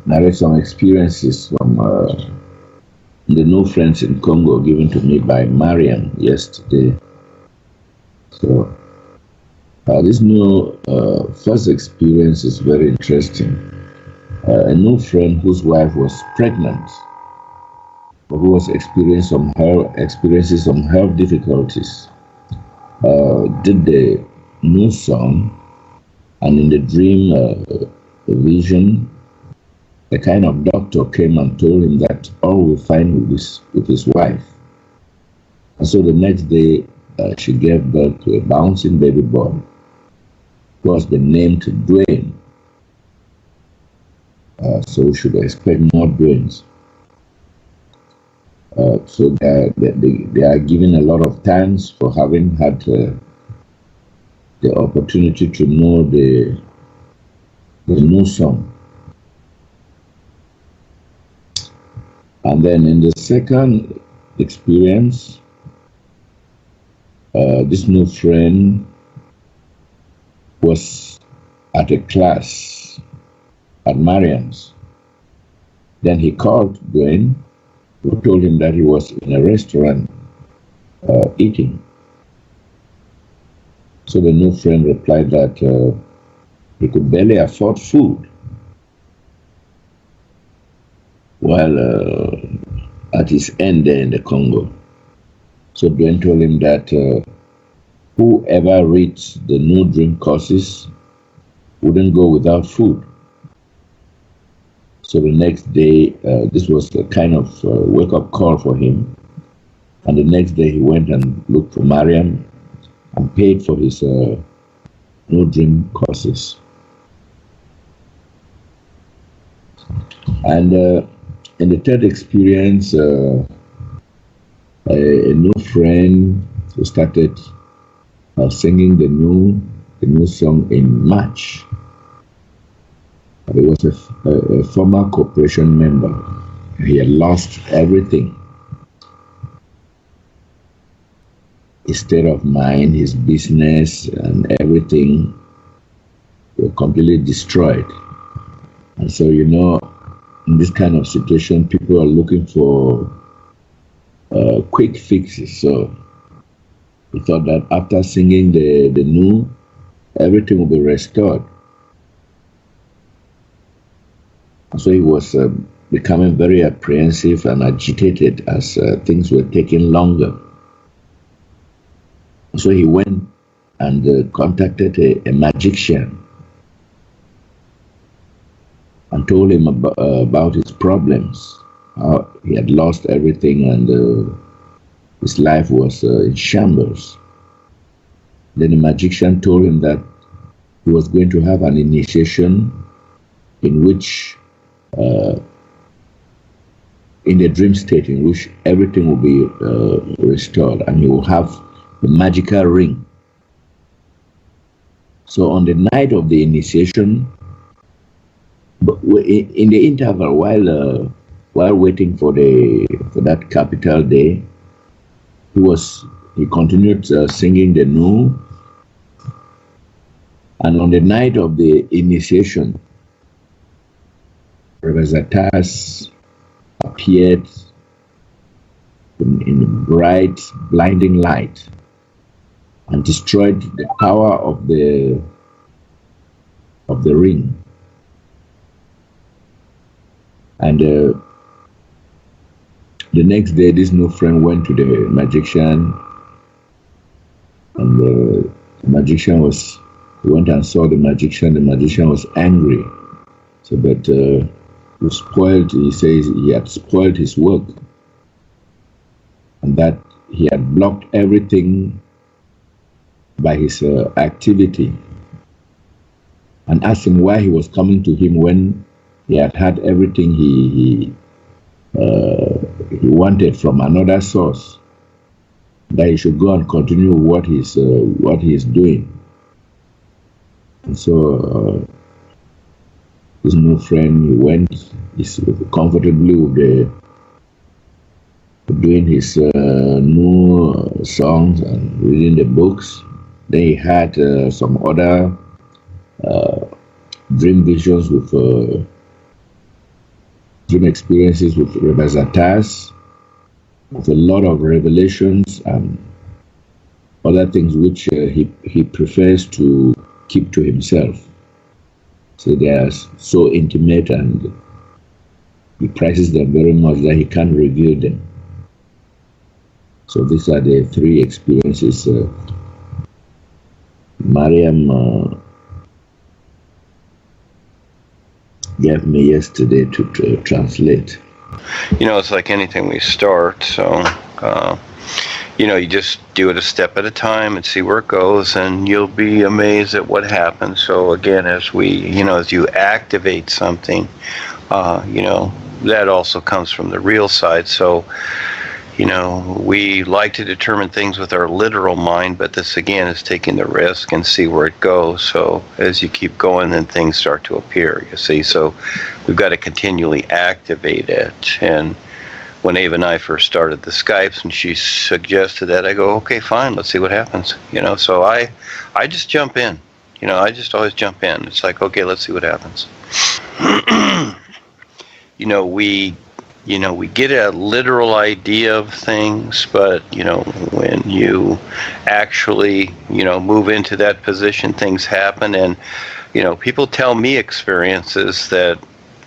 narrate some experiences from the new friends in Congo given to me by Mariam yesterday. So this new first experience is very interesting. A new friend whose wife was pregnant, who was experiencing some health difficulties, did the new song, and in the dream, the vision, a kind of doctor came and told him that all will fine with his wife. And so the next day, she gave birth to a bouncing baby boy, who was the name to Duane. So we should expect more Duanes. So they are given a lot of thanks for having had the opportunity to know the new song. And then in the second experience, this new friend was at a class at Mariam's. Then he called Duane, who told him that he was in a restaurant eating. So the new friend replied that he could barely afford food, while at his end there in the Congo. So Duane told him that whoever reads the new dream courses wouldn't go without food. So the next day, this was a kind of wake-up call for him. And the next day he went and looked for Mariam and paid for his new dream courses. And in the third experience, a new friend who started singing the new song in March. He was a former corporation member. He had lost everything. His state of mind, his business, and everything were completely destroyed. And so, in this kind of situation, people are looking for quick fixes. So he thought that after singing the new, everything will be restored. So he was becoming very apprehensive and agitated as things were taking longer. So he went and contacted a magician and told him about his problems. How he had lost everything and his life was in shambles. Then the magician told him that he was going to have an initiation in which in the dream state in which everything will be restored, and he will have the magical ring. So on the night of the initiation, but in the interval while waiting for that capital day, he continued singing the new, and on the night of the initiation, Revezatas appeared in bright, blinding light and destroyed the power of the ring. And the next day, this new friend went to the magician, and the magician went and saw the magician. The magician was angry, so that he says he had spoiled his work, and that he had blocked everything by his activity, and asked him why he was coming to him when he had had everything he wanted from another source, that he should go and continue what he's doing. And so his new friend, he went comfortably with doing his new songs and reading the books. Then he had some other dream visions with dream experiences with Rebazatas, with a lot of revelations and other things which he prefers to keep to himself. So they are so intimate and he prizes them very much that he can't reveal them. So these are the three experiences Mariam gave me yesterday to translate. It's like anything we start, so you just do it a step at a time and see where it goes, and you'll be amazed at what happens. So again, as you activate something, that also comes from the real side. So, we like to determine things with our literal mind, but this again is taking the risk and see where it goes. So as you keep going, then things start to appear, you see. So we've got to continually activate it. And when Ava and I first started the Skypes and she suggested that, I go, okay, fine, let's see what happens. So I just jump in. I just always jump in. It's like, okay, let's see what happens. We get a literal idea of things, but, when you actually, move into that position, things happen. And, people tell me experiences that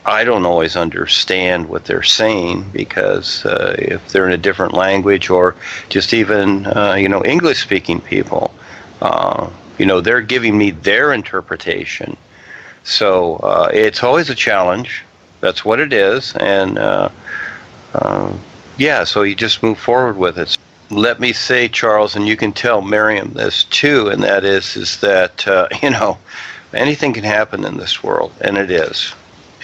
I don't always understand what they're saying, because if they're in a different language, or just even, English-speaking people, they're giving me their interpretation. So it's always a challenge. That's what it is. And so you just move forward with it. Let me say, Charles, and you can tell Miriam this too, and that is that, anything can happen in this world, and it is.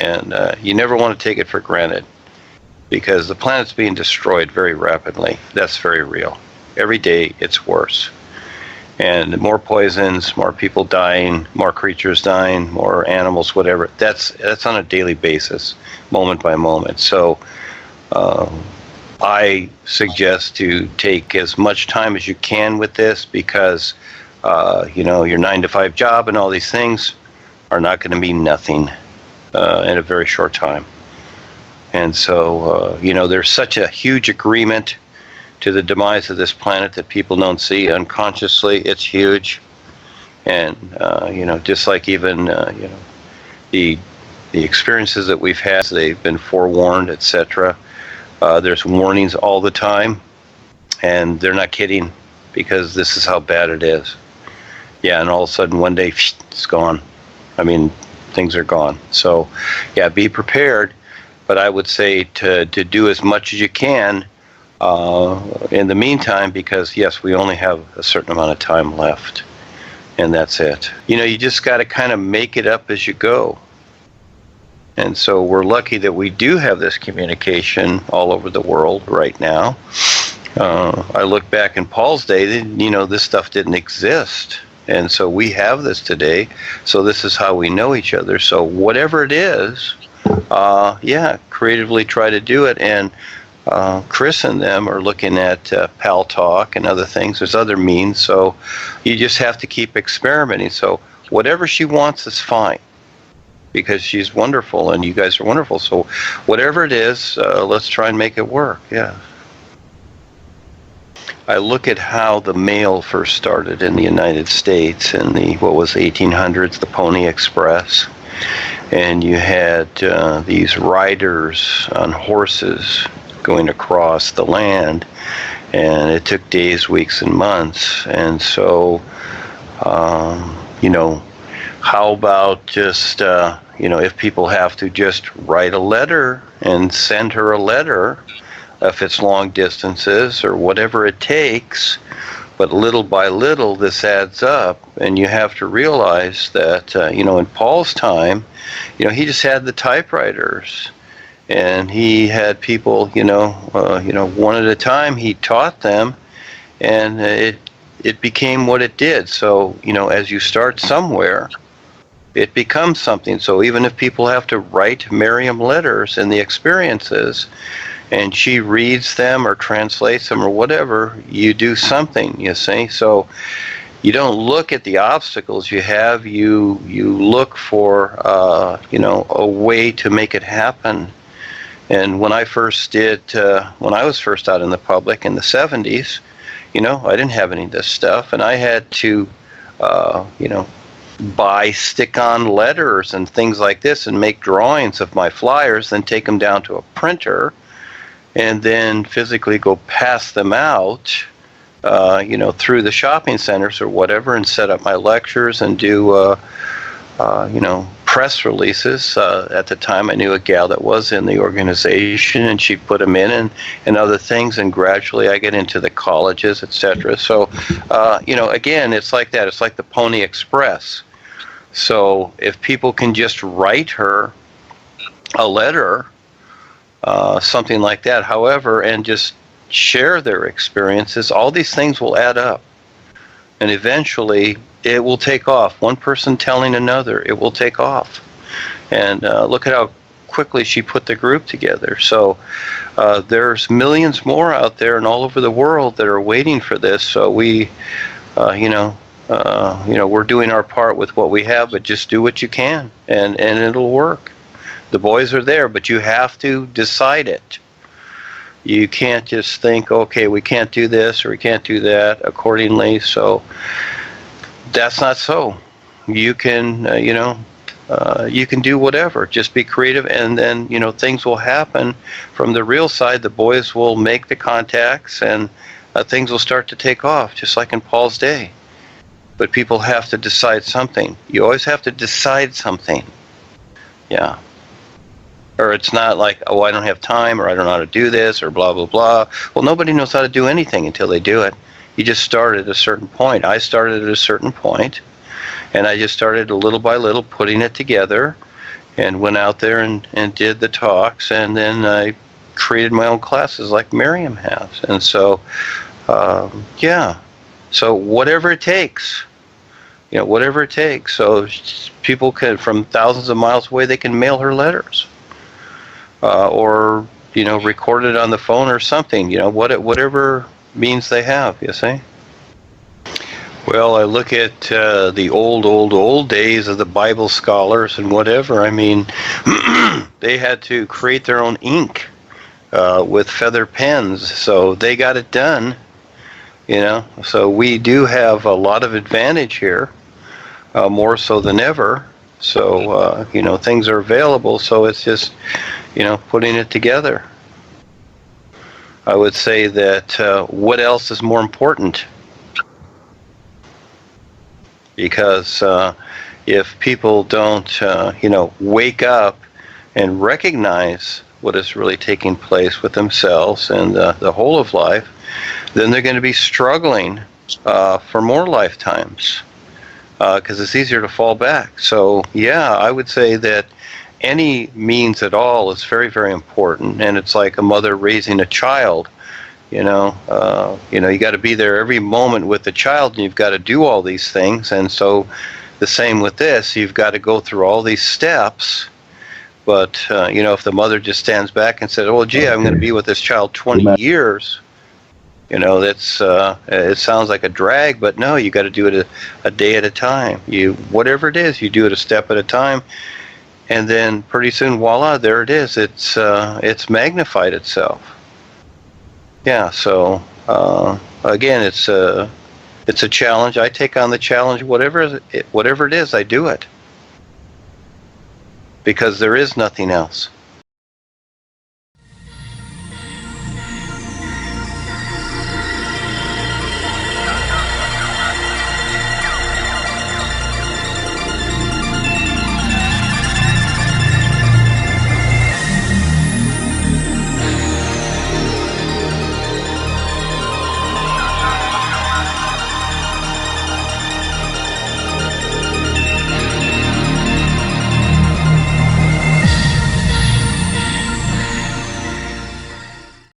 And you never want to take it for granted, because the planet's being destroyed very rapidly. That's very real. Every day it's worse. And more poisons, more people dying, more creatures dying, more animals, whatever. That's on a daily basis, moment by moment. So I suggest to take as much time as you can with this, because your 9-to-5 job and all these things are not going to mean nothing in a very short time. And so there's such a huge agreement to the demise of this planet that people don't see unconsciously. It's huge. And just like even the experiences that we've had, they've been forewarned, etc. There's warnings all the time, and they're not kidding, because this is how bad it is. Yeah, and all of a sudden one day it's gone. I mean, things are gone. So yeah, be prepared. But I would say to do as much as you can in the meantime, because yes, we only have a certain amount of time left, and that's it. You just got to kind of make it up as you go. And so we're lucky that we do have this communication all over the world right now. I look back in Paul's day, this stuff didn't exist. And so we have this today. So this is how we know each other. So whatever it is, creatively try to do it. And Chris and them are looking at Pal Talk and other things. There's other means. So you just have to keep experimenting. So whatever she wants is fine, because she's wonderful and you guys are wonderful. So whatever it is, let's try and make it work. Yeah. I look at how the mail first started in the United States in the 1800s, the Pony Express. And you had these riders on horses going across the land, and it took days, weeks, and months. And so, how about just, if people have to just write a letter and send her a letter, if it's long distances or whatever it takes, but little by little this adds up. And you have to realize that, in Paul's time, he just had the typewriters, and he had people, one at a time. He taught them, and it became what it did. So, as you start somewhere, it becomes something. So even if people have to write Miriam letters and the experiences, and she reads them or translates them or whatever, you do something, you see. So you don't look at the obstacles you have, you look for, a way to make it happen. And when I first when I was first out in the public in the 70s, I didn't have any of this stuff, and I had to, buy stick-on letters and things like this and make drawings of my flyers, then take them down to a printer, and then physically go pass them out, through the shopping centers or whatever, and set up my lectures and do, press releases. At the time, I knew a gal that was in the organization, and she put them in and other things, and gradually I get into the colleges, etc. So, again, it's like that. It's like the Pony Express. So if people can just write her a letter, something like that, however, and just share their experiences, all these things will add up. And eventually it will take off. One person telling another, it will take off. And look at how quickly she put the group together. So there's millions more out there and all over the world that are waiting for this. So we, we're doing our part with what we have, but just do what you can, and it'll work. The boys are there, but you have to decide it. You can't just think, okay, we can't do this or we can't do that accordingly. So that's not so. You can, you can do whatever. Just be creative, and then, things will happen from the real side. The boys will make the contacts, and things will start to take off, just like in Paul's day. But people have to decide something. You always have to decide something. Yeah. Or it's not like, oh, I don't have time, or I don't know how to do this, or blah, blah, blah. Well, nobody knows how to do anything until they do it. You just start at a certain point. I started at a certain point, and I just started little by little putting it together, and went out there and did the talks, and then I created my own classes like Miriam has. And so, yeah. So whatever it takes, whatever it takes. So people can, from thousands of miles away, they can mail her letters. Or record it on the phone or something, whatever means they have, you see. Well, I look at the old days of the Bible scholars and whatever. I mean, they had to create their own ink with feather pens, so they got it done, So we do have a lot of advantage here, more so than ever. So, things are available, so it's just, putting it together. I would say that what else is more important? Because if people don't, wake up and recognize what is really taking place with themselves and the whole of life, then they're going to be struggling for more lifetimes. Because it's easier to fall back. So, yeah, I would say that any means at all is very, very important. And it's like a mother raising a child. You got to be there every moment with the child, and you've got to do all these things. And so the same with this, you've got to go through all these steps. But, if the mother just stands back and says, oh, gee, I'm going to be with this child 20 years, that's it sounds like a drag, but no, you got to do it a day at a time. Whatever it is, you do it a step at a time, and then pretty soon, voila, there it is. It's magnified itself. Yeah. So again, it's a challenge. I take on the challenge. Whatever it is, I do it, because there is nothing else.